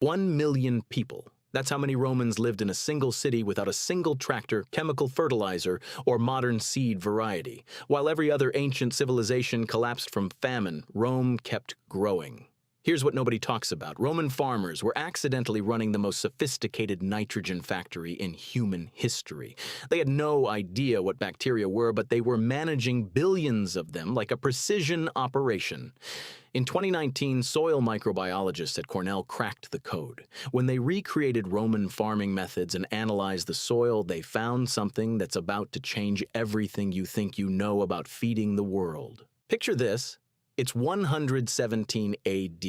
1 million people. That's how many Romans lived in a single city without a single tractor, chemical fertilizer, or modern seed variety. While every other ancient civilization collapsed from famine, Rome kept growing. Here's what nobody talks about. Roman farmers were accidentally running the most sophisticated nitrogen factory in human history. They had no idea what bacteria were, but they were managing billions of them like a precision operation. In 2019, soil microbiologists at Cornell cracked the code. When they recreated Roman farming methods and analyzed the soil, they found something that's about to change everything you think you know about feeding the world. Picture this. It's 117 AD.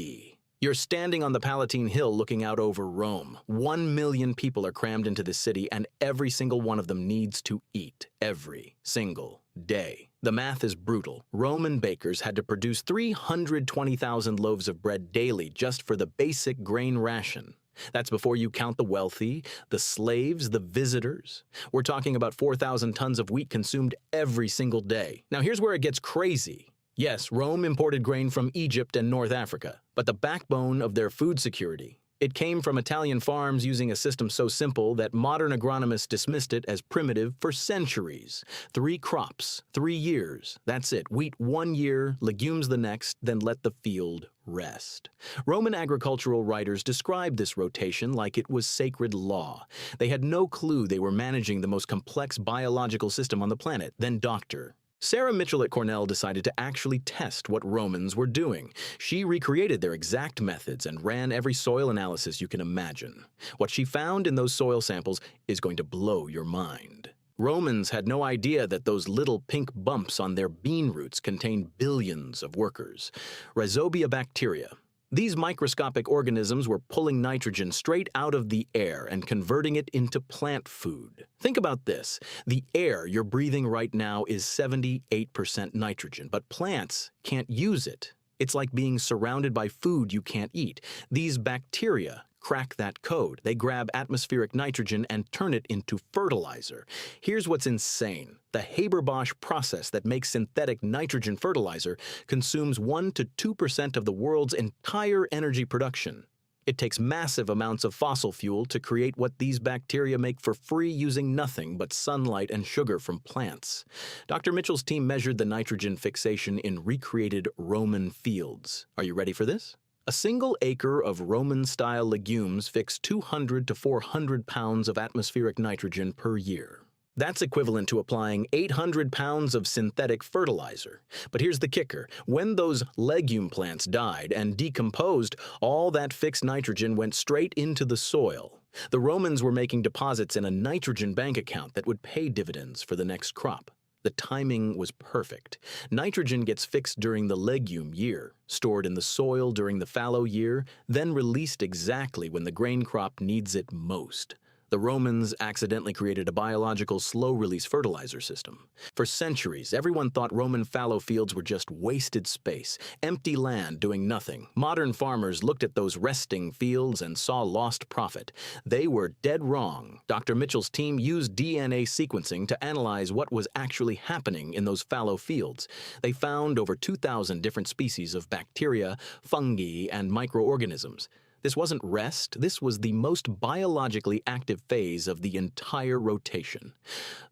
You're standing on the Palatine Hill looking out over Rome. 1 million people are crammed into the city, and every single one of them needs to eat every single day. The math is brutal. Roman bakers had to produce 320,000 loaves of bread daily just for the basic grain ration. That's before you count the wealthy, the slaves, the visitors. We're talking about 4,000 tons of wheat consumed every single day. Now here's where it gets crazy. Yes, Rome imported grain from Egypt and North Africa, but the backbone of their food security. It came from Italian farms using a system so simple that modern agronomists dismissed it as primitive for centuries. 3 crops, 3 years, that's it. Wheat 1 year, legumes the next, then let the field rest. Roman agricultural writers described this rotation like it was sacred law. They had no clue they were managing the most complex biological system on the planet. Then Dr. Sarah Mitchell at Cornell decided to actually test what Romans were doing. She recreated their exact methods and ran every soil analysis you can imagine. What she found in those soil samples is going to blow your mind. Romans had no idea that those little pink bumps on their bean roots contained billions of workers. Rhizobia bacteria. These microscopic organisms were pulling nitrogen straight out of the air and converting it into plant food. Think about this. The air you're breathing right now is 78% nitrogen, but plants can't use it. It's like being surrounded by food you can't eat. These bacteria crack that code. They grab atmospheric nitrogen and turn it into fertilizer. Here's what's insane. The Haber-Bosch process that makes synthetic nitrogen fertilizer consumes 1 to 2% of the world's entire energy production. It takes massive amounts of fossil fuel to create what these bacteria make for free using nothing but sunlight and sugar from plants. Dr. Mitchell's team measured the nitrogen fixation in recreated Roman fields. Are you ready for this? A single acre of Roman-style legumes fixed 200 to 400 pounds of atmospheric nitrogen per year. That's equivalent to applying 800 pounds of synthetic fertilizer. But here's the kicker. When those legume plants died and decomposed, all that fixed nitrogen went straight into the soil. The Romans were making deposits in a nitrogen bank account that would pay dividends for the next crop. The timing was perfect. Nitrogen gets fixed during the legume year, stored in the soil during the fallow year, then released exactly when the grain crop needs it most. The Romans accidentally created a biological slow-release fertilizer system. For centuries, everyone thought Roman fallow fields were just wasted space, empty land doing nothing. Modern farmers looked at those resting fields and saw lost profit. They were dead wrong. Dr. Mitchell's team used DNA sequencing to analyze what was actually happening in those fallow fields. They found over 2,000 different species of bacteria, fungi, and microorganisms. This wasn't rest, this was the most biologically active phase of the entire rotation.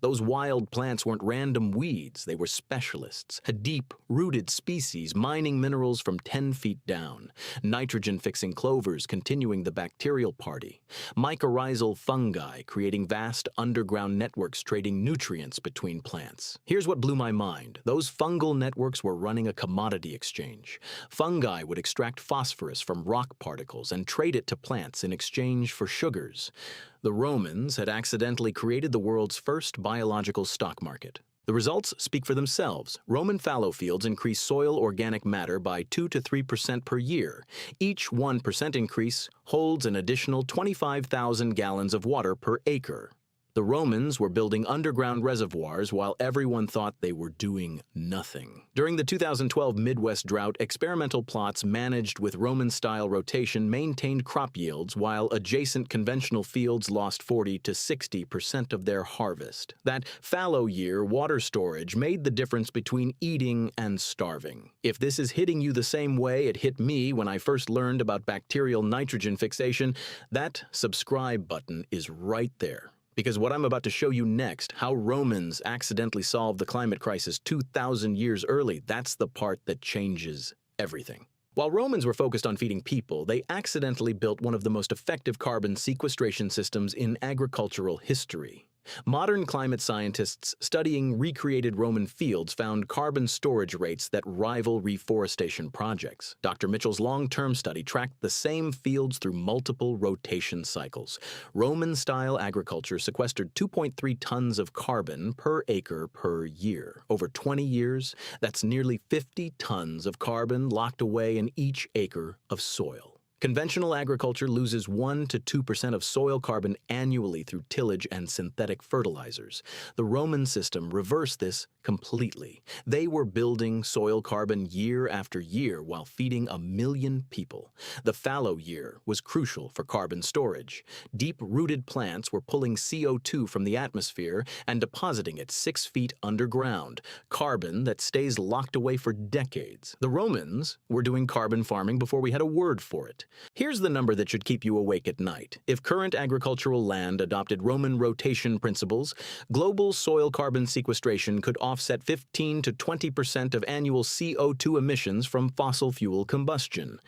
Those wild plants weren't random weeds, they were specialists, a deep-rooted species mining minerals from 10 feet down, nitrogen-fixing clovers continuing the bacterial party, mycorrhizal fungi creating vast underground networks trading nutrients between plants. Here's what blew my mind. Those fungal networks were running a commodity exchange. Fungi would extract phosphorus from rock particles and trade it to plants in exchange for sugars. The Romans had accidentally created the world's first biological stock market. The results speak for themselves. Roman fallow fields increase soil organic matter by 2 to 3% per year. Each 1% increase holds an additional 25,000 gallons of water per acre. The Romans were building underground reservoirs while everyone thought they were doing nothing. During the 2012 Midwest drought, experimental plots managed with Roman-style rotation maintained crop yields while adjacent conventional fields lost 40 to 60% of their harvest. That fallow year water storage made the difference between eating and starving. If this is hitting you the same way it hit me when I first learned about bacterial nitrogen fixation, that subscribe button is right there. Because what I'm about to show you next, how Romans accidentally solved the climate crisis 2,000 years early, that's the part that changes everything. While Romans were focused on feeding people, they accidentally built one of the most effective carbon sequestration systems in agricultural history. Modern climate scientists studying recreated Roman fields found carbon storage rates that rival reforestation projects. Dr. Mitchell's long-term study tracked the same fields through multiple rotation cycles. Roman-style agriculture sequestered 2.3 tons of carbon per acre per year. Over 20 years, that's nearly 50 tons of carbon locked away in each acre of soil. Conventional agriculture loses 1 to 2% of soil carbon annually through tillage and synthetic fertilizers. The Roman system reversed this completely. They were building soil carbon year after year while feeding 1 million people. The fallow year was crucial for carbon storage. Deep-rooted plants were pulling CO2 from the atmosphere and depositing it 6 feet underground, carbon that stays locked away for decades. The Romans were doing carbon farming before we had a word for it. Here's the number that should keep you awake at night. If current agricultural land adopted Roman rotation principles, global soil carbon sequestration could offset 15 to 20% of annual CO2 emissions from fossil fuel combustion.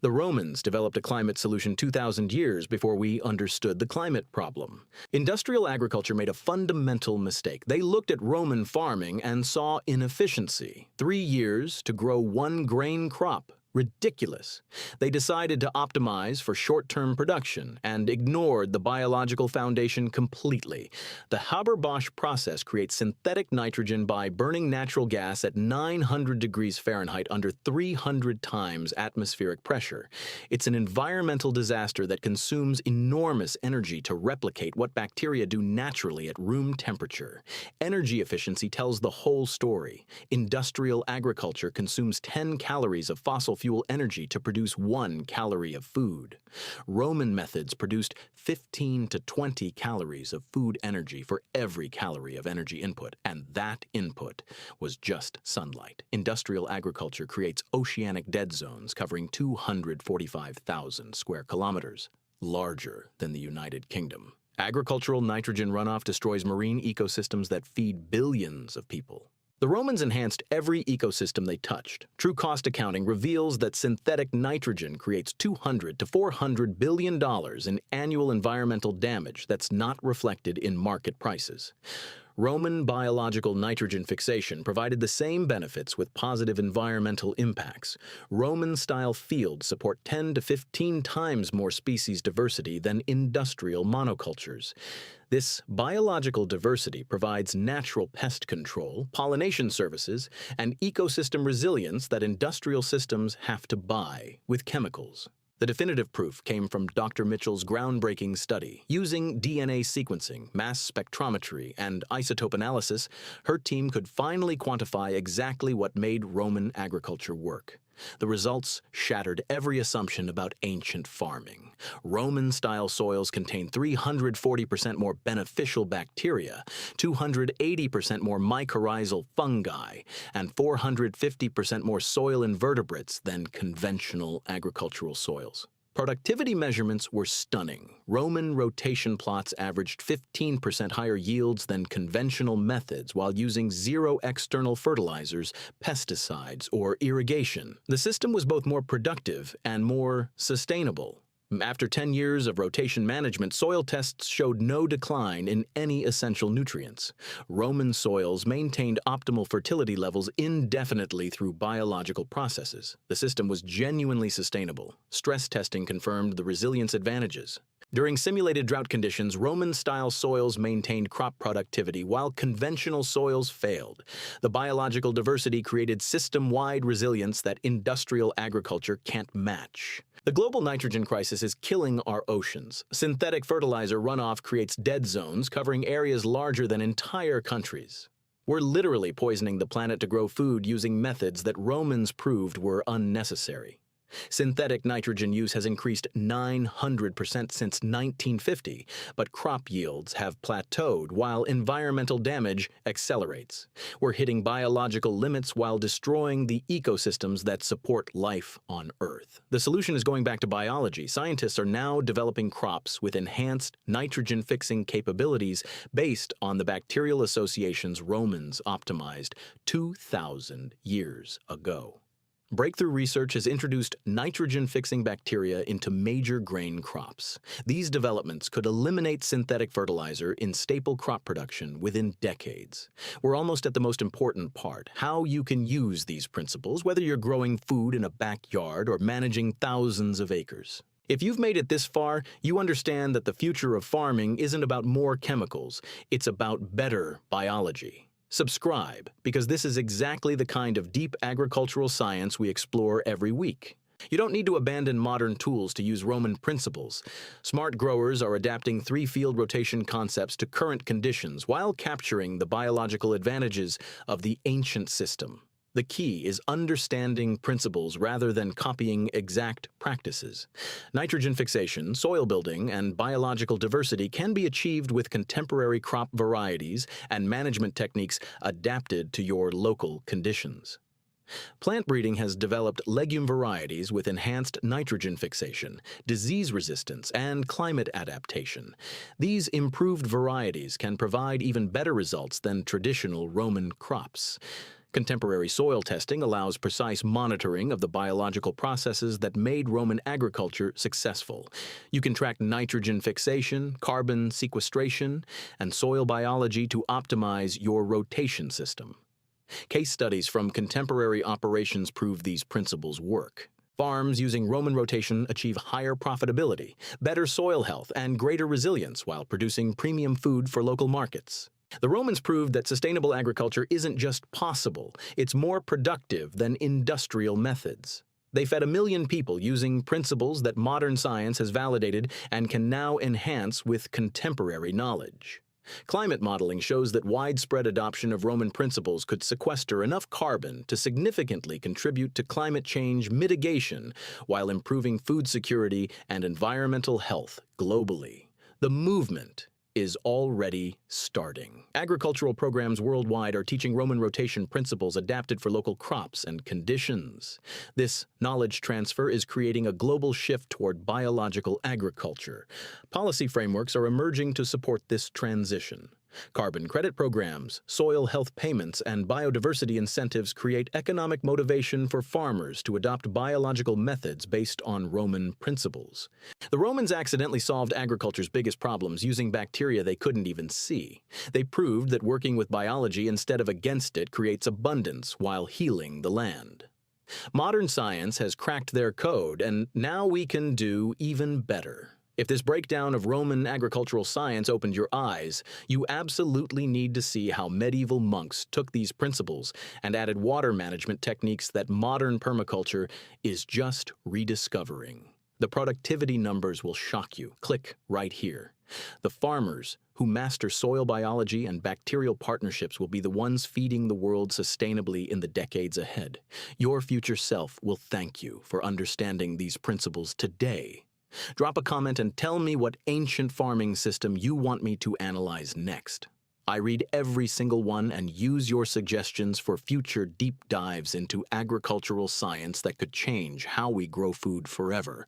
The Romans developed a climate solution 2,000 years before we understood the climate problem. Industrial agriculture made a fundamental mistake. They looked at Roman farming and saw inefficiency. 3 years to grow 1 grain crop. Ridiculous. They decided to optimize for short-term production and ignored the biological foundation completely. The Haber-Bosch process creates synthetic nitrogen by burning natural gas at 900 degrees Fahrenheit under 300 times atmospheric pressure. It's an environmental disaster that consumes enormous energy to replicate what bacteria do naturally at room temperature. Energy efficiency tells the whole story. Industrial agriculture consumes 10 calories of fossil fuel energy to produce 1 calorie of food. Roman methods produced 15 to 20 calories of food energy for every calorie of energy input, and that input was just sunlight. Industrial agriculture creates oceanic dead zones covering 245,000 square kilometers, larger than the United Kingdom. Agricultural nitrogen runoff destroys marine ecosystems that feed billions of people. The Romans enhanced every ecosystem they touched. True cost accounting reveals that synthetic nitrogen creates $200 to $400 billion in annual environmental damage that's not reflected in market prices. Roman biological nitrogen fixation provided the same benefits with positive environmental impacts. Roman-style fields support 10 to 15 times more species diversity than industrial monocultures. This biological diversity provides natural pest control, pollination services, and ecosystem resilience that industrial systems have to buy with chemicals. The definitive proof came from Dr. Mitchell's groundbreaking study. Using DNA sequencing, mass spectrometry, and isotope analysis, her team could finally quantify exactly what made Roman agriculture work. The results shattered every assumption about ancient farming. Roman-style soils contain 340% more beneficial bacteria, 280% more mycorrhizal fungi, and 450% more soil invertebrates than conventional agricultural soils. Productivity measurements were stunning. Roman rotation plots averaged 15% higher yields than conventional methods while using 0 external fertilizers, pesticides, or irrigation. The system was both more productive and more sustainable. After 10 years of rotation management, soil tests showed no decline in any essential nutrients. Roman soils maintained optimal fertility levels indefinitely through biological processes. The system was genuinely sustainable. Stress testing confirmed the resilience advantages. During simulated drought conditions, Roman-style soils maintained crop productivity while conventional soils failed. The biological diversity created system-wide resilience that industrial agriculture can't match. The global nitrogen crisis is killing our oceans. Synthetic fertilizer runoff creates dead zones covering areas larger than entire countries. We're literally poisoning the planet to grow food using methods that Romans proved were unnecessary. Synthetic nitrogen use has increased 900% since 1950, but crop yields have plateaued while environmental damage accelerates. We're hitting biological limits while destroying the ecosystems that support life on Earth. The solution is going back to biology. Scientists are now developing crops with enhanced nitrogen-fixing capabilities based on the bacterial associations Romans optimized 2,000 years ago. Breakthrough research has introduced nitrogen-fixing bacteria into major grain crops. These developments could eliminate synthetic fertilizer in staple crop production within decades. We're almost at the most important part, how you can use these principles, whether you're growing food in a backyard or managing thousands of acres. If you've made it this far, you understand that the future of farming isn't about more chemicals, it's about better biology. Subscribe, because this is exactly the kind of deep agricultural science we explore every week. You don't need to abandon modern tools to use Roman principles. Smart growers are adapting three-field rotation concepts to current conditions while capturing the biological advantages of the ancient system. The key is understanding principles rather than copying exact practices. Nitrogen fixation, soil building, and biological diversity can be achieved with contemporary crop varieties and management techniques adapted to your local conditions. Plant breeding has developed legume varieties with enhanced nitrogen fixation, disease resistance, and climate adaptation. These improved varieties can provide even better results than traditional Roman crops. Contemporary soil testing allows precise monitoring of the biological processes that made Roman agriculture successful. You can track nitrogen fixation, carbon sequestration, and soil biology to optimize your rotation system. Case studies from contemporary operations prove these principles work. Farms using Roman rotation achieve higher profitability, better soil health, and greater resilience while producing premium food for local markets. The Romans proved that sustainable agriculture isn't just possible, it's more productive than industrial methods. They fed 1 million people using principles that modern science has validated and can now enhance with contemporary knowledge. Climate modeling shows that widespread adoption of Roman principles could sequester enough carbon to significantly contribute to climate change mitigation while improving food security and environmental health globally. The movement is already starting. Agricultural programs worldwide are teaching Roman rotation principles adapted for local crops and conditions. This knowledge transfer is creating a global shift toward biological agriculture. Policy frameworks are emerging to support this transition. Carbon credit programs, soil health payments, and biodiversity incentives create economic motivation for farmers to adopt biological methods based on Roman principles. The Romans accidentally solved agriculture's biggest problems using bacteria they couldn't even see. They proved that working with biology instead of against it creates abundance while healing the land. Modern science has cracked their code, and now we can do even better. If this breakdown of Roman agricultural science opened your eyes, you absolutely need to see how medieval monks took these principles and added water management techniques that modern permaculture is just rediscovering. The productivity numbers will shock you. Click right here. The farmers who master soil biology and bacterial partnerships will be the ones feeding the world sustainably in the decades ahead. Your future self will thank you for understanding these principles today. Drop a comment and tell me what ancient farming system you want me to analyze next. I read every single one and use your suggestions for future deep dives into agricultural science that could change how we grow food forever.